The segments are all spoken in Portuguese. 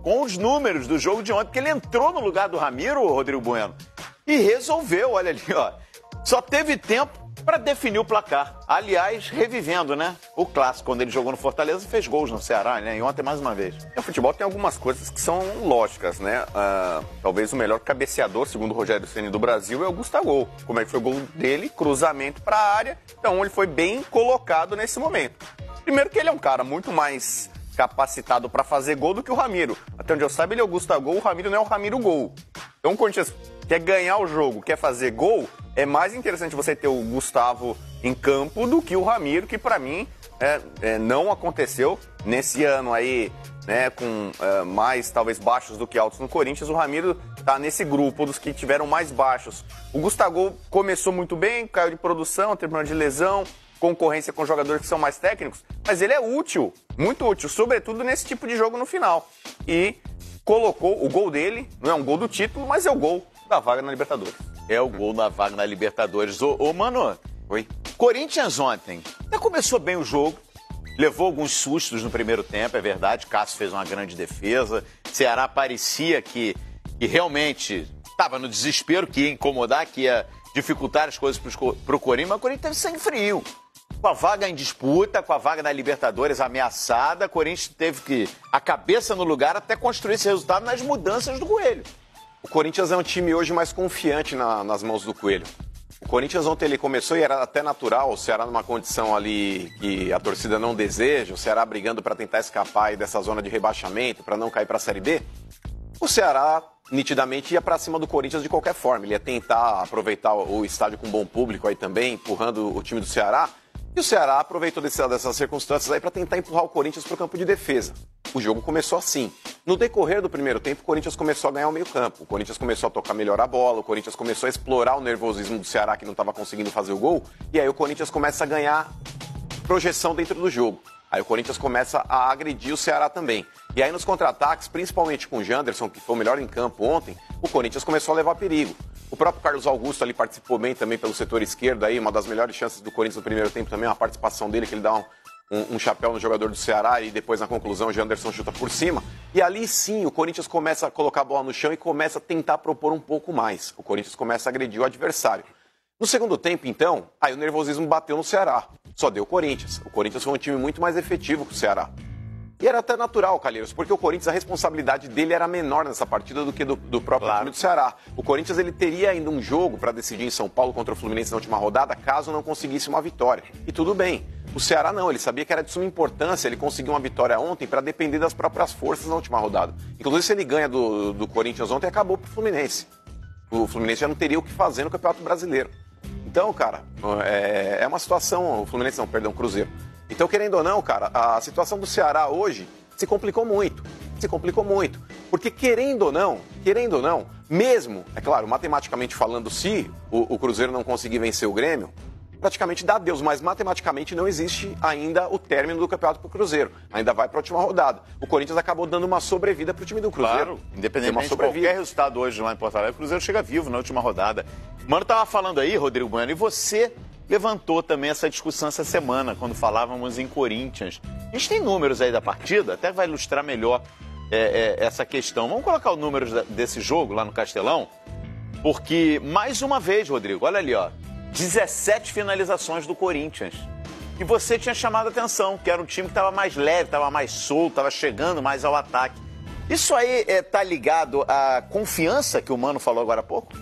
com os números do jogo de ontem, porque ele entrou no lugar do Ramiro, o Rodrigo Bueno, e resolveu, olha ali, ó. Só teve tempo para definir o placar. Aliás, revivendo, né? O clássico, quando ele jogou no Fortaleza, fez gols no Ceará, né? E ontem mais uma vez. O futebol tem algumas coisas que são lógicas, né? Talvez o melhor cabeceador, segundo o Rogério Ceni, do Brasil é o Gustavo. Como é que foi o gol dele? Cruzamento para a área. Então ele foi bem colocado nesse momento. Primeiro que ele é um cara muito mais capacitado para fazer gol do que o Ramiro. Até onde eu saiba, ele é o Gustavo, o Ramiro não é o Ramiro Gol. Então o Corinthians quer ganhar o jogo, quer fazer gol, é mais interessante você ter o Gustavo em campo do que o Ramiro, que para mim não aconteceu nesse ano aí, né, com mais talvez baixos do que altos no Corinthians. O Ramiro tá nesse grupo dos que tiveram mais baixos. O Gustavo começou muito bem, caiu de produção, terminou de lesão, concorrência com jogadores que são mais técnicos, mas ele é útil, muito útil, sobretudo nesse tipo de jogo no final. E colocou o gol dele, não é um gol do título, mas é o gol da vaga na Libertadores. É o gol da vaga na Libertadores. Ô Mano, oi. Corinthians ontem até começou bem o jogo, levou alguns sustos no primeiro tempo, é verdade. Cássio fez uma grande defesa. Ceará parecia que realmente estava no desespero, que ia incomodar, que ia dificultar as coisas para o Corinthians, mas o Corinthians teve sangue frio. Com a vaga em disputa, com a vaga na Libertadores ameaçada, o Corinthians teve que a cabeça no lugar até construir esse resultado nas mudanças do Coelho. O Corinthians é um time hoje mais confiante nas mãos do Coelho. O Corinthians ontem ele começou e era até natural, o Ceará numa condição ali que a torcida não deseja, o Ceará brigando para tentar escapar aí dessa zona de rebaixamento, para não cair para a Série B. O Ceará nitidamente ia para cima do Corinthians de qualquer forma. Ele ia tentar aproveitar o estádio com bom público aí também, empurrando o time do Ceará. E o Ceará aproveitou dessas circunstâncias aí para tentar empurrar o Corinthians para o campo de defesa. O jogo começou assim. No decorrer do primeiro tempo, o Corinthians começou a ganhar o meio-campo. O Corinthians começou a tocar melhor a bola, o Corinthians começou a explorar o nervosismo do Ceará, que não estava conseguindo fazer o gol. E aí o Corinthians começa a ganhar projeção dentro do jogo. Aí o Corinthians começa a agredir o Ceará também. E aí nos contra-ataques, principalmente com o Janderson, que foi o melhor em campo ontem, o Corinthians começou a levar perigo. O próprio Carlos Augusto ali participou bem também pelo setor esquerdo, aí, uma das melhores chances do Corinthians no primeiro tempo também, uma participação dele, que ele dá um chapéu no jogador do Ceará e depois na conclusão o Janderson chuta por cima. E ali sim o Corinthians começa a colocar a bola no chão e começa a tentar propor um pouco mais. O Corinthians começa a agredir o adversário. No segundo tempo, então, aí o nervosismo bateu no Ceará. Só deu o Corinthians. O Corinthians foi um time muito mais efetivo que o Ceará. E era até natural, Calheiros, porque o Corinthians, a responsabilidade dele era menor nessa partida do que do próprio time do Ceará. O Corinthians ele teria ainda um jogo para decidir em São Paulo contra o Fluminense na última rodada, caso não conseguisse uma vitória. E tudo bem. O Ceará não, ele sabia que era de suma importância ele conseguir uma vitória ontem para depender das próprias forças na última rodada. Inclusive, se ele ganha do Corinthians ontem, acabou pro Fluminense. O Fluminense já não teria o que fazer no Campeonato Brasileiro. Então, cara, é uma situação... O Fluminense não, perdão, Cruzeiro. Então, querendo ou não, cara, a situação do Ceará hoje se complicou muito. Se complicou muito. Porque, querendo ou não, mesmo, é claro, matematicamente falando, se o Cruzeiro não conseguir vencer o Grêmio, praticamente dá adeus, mas matematicamente não existe ainda o término do campeonato para o Cruzeiro. Ainda vai para a última rodada. O Corinthians acabou dando uma sobrevida para o time do Cruzeiro. Claro, independentemente de qualquer resultado hoje lá em Porto Alegre, o Cruzeiro chega vivo na última rodada. Mano, tava falando aí, Rodrigo Bueno, e você levantou também essa discussão essa semana, quando falávamos em Corinthians. A gente tem números aí da partida, até vai ilustrar melhor essa questão. Vamos colocar os números desse jogo lá no Castelão, porque, mais uma vez, Rodrigo, olha ali, ó, 17 finalizações do Corinthians. E você tinha chamado a atenção, que era um time que estava mais leve, estava mais solto, estava chegando mais ao ataque. Isso aí tá ligado à confiança que o Mano falou agora há pouco?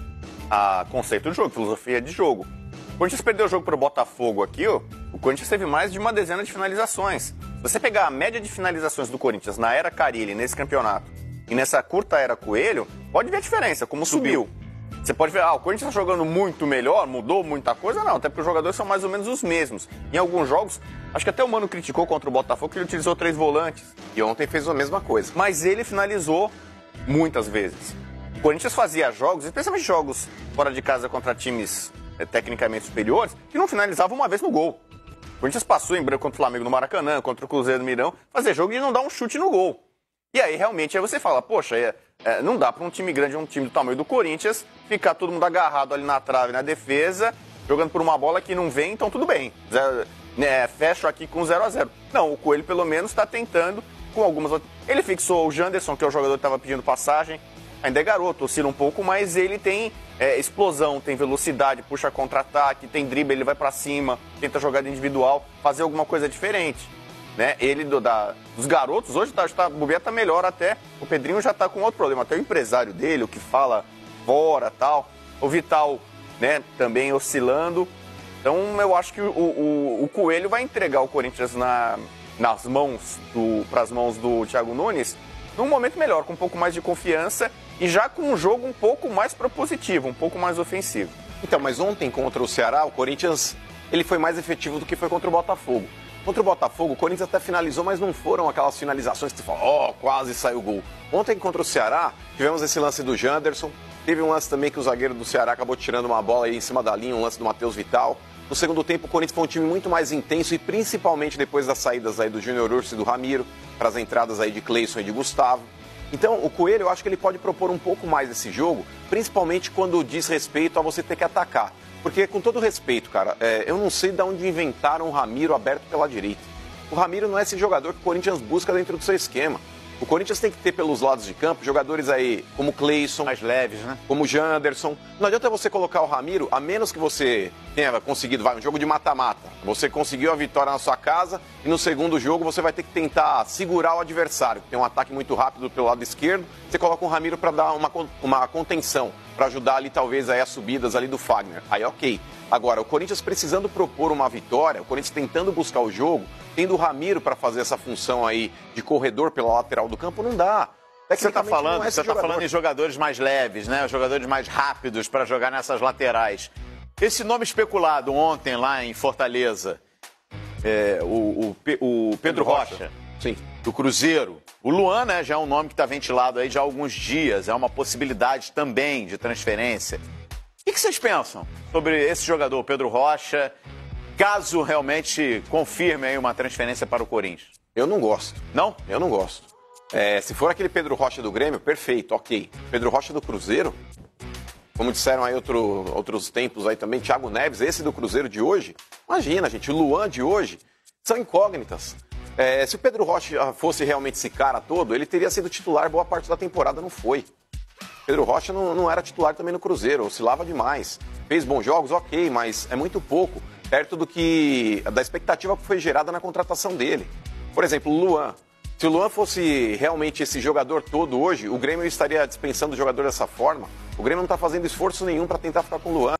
A conceito de jogo, filosofia de jogo. O Corinthians perdeu o jogo para o Botafogo aqui, ó. O Corinthians teve mais de uma dezena de finalizações. Se você pegar a média de finalizações do Corinthians na era Carille, nesse campeonato, e nessa curta era Coelho, pode ver a diferença, como subiu. Você pode ver, o Corinthians está jogando muito melhor, mudou muita coisa? Não, até porque os jogadores são mais ou menos os mesmos. Em alguns jogos, acho que até o Mano criticou contra o Botafogo que ele utilizou 3 volantes. E ontem fez a mesma coisa. Mas ele finalizou muitas vezes. O Corinthians fazia jogos, especialmente jogos fora de casa contra times tecnicamente superiores, que não finalizavam uma vez no gol. O Corinthians passou em branco contra o Flamengo no Maracanã, contra o Cruzeiro no Mirão, fazer jogo de não dar um chute no gol. E aí, realmente, aí você fala, poxa, não dá para um time grande, um time do tamanho do Corinthians, ficar todo mundo agarrado ali na trave, na defesa, jogando por uma bola que não vem, então tudo bem. Fecho aqui com 0-0. Não, o Coelho, pelo menos, está tentando, com algumas Ele fixou o Janderson, que é o jogador que estava pedindo passagem. Ainda é garoto, oscila um pouco, mas ele tem explosão, tem velocidade, puxa contra-ataque, tem drible, ele vai para cima, tenta jogada individual, fazer alguma coisa diferente. Né? Ele dos garotos, hoje o Bobear tá melhor até. O Pedrinho já tá com outro problema. Até o empresário dele, o que fala fora tal. O Vital, né, também oscilando. Então eu acho que o Coelho vai entregar o Corinthians para as mãos do Thiago Nunes num momento melhor, com um pouco mais de confiança e já com um jogo um pouco mais propositivo, um pouco mais ofensivo. Então, mas ontem contra o Ceará, o Corinthians ele foi mais efetivo do que foi contra o Botafogo. Contra o Botafogo, o Corinthians até finalizou, mas não foram aquelas finalizações que você fala, quase saiu o gol. Ontem contra o Ceará, tivemos esse lance do Janderson, teve um lance também que o zagueiro do Ceará acabou tirando uma bola aí em cima da linha, um lance do Matheus Vital. No segundo tempo, o Corinthians foi um time muito mais intenso e principalmente depois das saídas aí do Júnior Urso e do Ramiro, para as entradas aí de Cleison e de Gustavo. Então, o Coelho, eu acho que ele pode propor um pouco mais esse jogo, principalmente quando diz respeito a você ter que atacar. Porque, com todo respeito, cara, eu não sei de onde inventaram o Ramiro aberto pela direita. O Ramiro não é esse jogador que o Corinthians busca dentro do seu esquema. O Corinthians tem que ter pelos lados de campo jogadores aí como Cleison, mais leves, né? Como Janderson. Não adianta você colocar o Ramiro, a menos que você tenha conseguido, um jogo de mata-mata. Você conseguiu a vitória na sua casa e no segundo jogo você vai ter que tentar segurar o adversário, que tem um ataque muito rápido pelo lado esquerdo. Você coloca o Ramiro para dar uma contenção, para ajudar ali talvez aí as subidas ali do Fagner. Aí ok. Agora, o Corinthians precisando propor uma vitória, o Corinthians tentando buscar o jogo, tendo o Ramiro para fazer essa função aí de corredor pela lateral do campo, não dá. Você está falando em jogadores mais leves, né? Jogadores mais rápidos para jogar nessas laterais. Esse nome especulado ontem lá em Fortaleza, o Pedro Rocha, sim, do Cruzeiro. O Luan, né, já é um nome que está ventilado aí já há alguns dias, é uma possibilidade também de transferência. O que vocês pensam sobre esse jogador, Pedro Rocha, caso realmente confirme aí uma transferência para o Corinthians? Eu não gosto. Não? Eu não gosto. Se for aquele Pedro Rocha do Grêmio, perfeito, ok. Pedro Rocha do Cruzeiro, como disseram aí outros tempos aí também, Thiago Neves, esse do Cruzeiro de hoje, imagina, gente, o Luan de hoje, são incógnitas. Se o Pedro Rocha fosse realmente esse cara todo, ele teria sido titular boa parte da temporada, não foi. Pedro Rocha não era titular também no Cruzeiro, oscilava demais. Fez bons jogos, ok, mas é muito pouco, perto da expectativa que foi gerada na contratação dele. Por exemplo, o Luan. Se o Luan fosse realmente esse jogador todo hoje, o Grêmio estaria dispensando o jogador dessa forma. O Grêmio não está fazendo esforço nenhum para tentar ficar com o Luan.